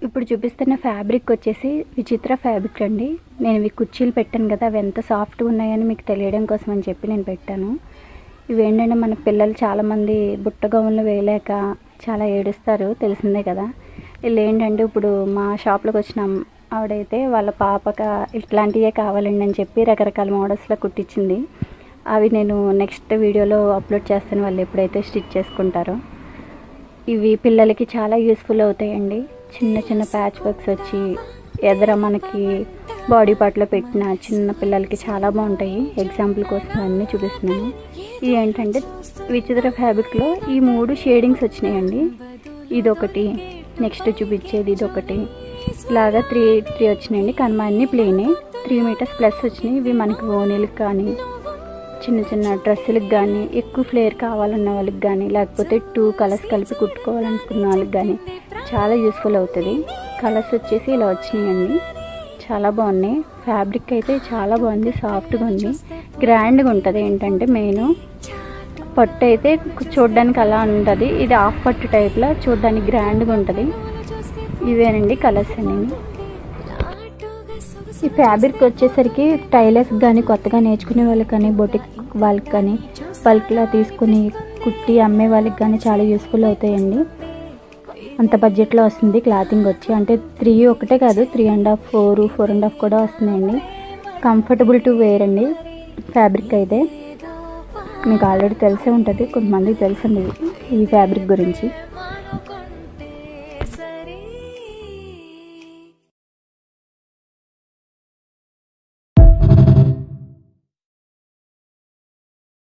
ఇప్పుడు చూపిస్తున్న ఫ్యాబ్రిక్ వచ్చేసి విచిత్ర ఫ్యాబ్రిక్ అండి. నేను ఇవి కుర్చీలు పెట్టాను కదా, అవి ఎంత సాఫ్ట్గా ఉన్నాయని మీకు తెలియడం కోసం అని చెప్పి నేను పెట్టాను. ఇవి ఏంటంటే మన పిల్లలు చాలామంది బుట్ట గౌన్లు వేయలేక చాలా ఏడుస్తారు, తెలిసిందే కదా. వీళ్ళు ఏంటంటే ఇప్పుడు మా షాప్లోకి వచ్చిన ఆవిడైతే వాళ్ళ పాపక ఇట్లాంటివే కావాలండి అని చెప్పి రకరకాల మోడల్స్లో కుట్టించింది. అవి నేను నెక్స్ట్ వీడియోలో అప్లోడ్ చేస్తాను, వాళ్ళు ఎప్పుడైతే స్టిచ్ చేసుకుంటారో. ఇవి పిల్లలకి చాలా యూస్ఫుల్ అవుతాయండి. చిన్న చిన్న ప్యాచ్ వర్క్స్ వచ్చి ఎదర మనకి బాడీ పార్ట్లో పెట్టిన చిన్న పిల్లలకి చాలా బాగుంటాయి. ఎగ్జాంపుల్ కోసం అన్నీ చూపిస్తున్నాను. ఇవి ఏంటంటే విచిత్ర ఫ్యాబ్రిక్లో ఈ 3 షేడింగ్స్ వచ్చినాయండి. ఇదొకటి, నెక్స్ట్ చూపించేది ఇదొకటి, ఇలాగా 3 వచ్చినాయండి. కానీ మా అన్నీ ప్లేనే. 3 మీటర్స్ ప్లస్ వచ్చినాయి. ఇవి మనకి ఓనీలకు కానీ చిన్న చిన్న డ్రెస్సులకు కానీ ఎక్కువ ఫ్లేర్ కావాలన్న వాళ్ళకి కానీ లేకపోతే 2 కలర్స్ కలిపి కుట్టుకోవాలనుకున్న వాళ్ళకి కానీ చాలా యూస్ఫుల్ అవుతుంది. కలర్స్ వచ్చేసి ఇలా వచ్చినాయండి, చాలా బాగున్నాయి. ఫ్యాబ్రిక్ అయితే చాలా బాగుంది, సాఫ్ట్గా ఉంది, గ్రాండ్గా ఉంటుంది. ఏంటంటే మెయిన్ పట్టు అయితే చూడడానికి అలా ఉంటుంది, ఇది హాఫ్ పట్టు టైప్లో చూడడానికి గ్రాండ్గా ఉంటుంది. ఇవేనండి కలర్స్ అనేవి. ఈ ఫ్యాబ్రిక్ వచ్చేసరికి టైలర్స్ కానీ కొత్తగా నేర్చుకునే వాళ్ళకి కానీ బొటిక్ వాళ్ళకి కానీ బల్క్లా తీసుకుని కుట్టి అమ్మే వాళ్ళకి కానీ చాలా యూస్ఫుల్ అవుతాయండి. అంత బడ్జెట్లో వస్తుంది క్లాతింగ్ వచ్చి. అంటే 3 ఒకటే కాదు, 3.5, 4, 4.5 కూడా వస్తున్నాయండి. కంఫర్టబుల్ టు వేర్ అండి ఫ్యాబ్రిక్ అయితే. మీకు ఆల్రెడీ తెలిసే ఉంటుంది, కొంతమందికి తెలుసండి ఈ ఫ్యాబ్రిక్ గురించి.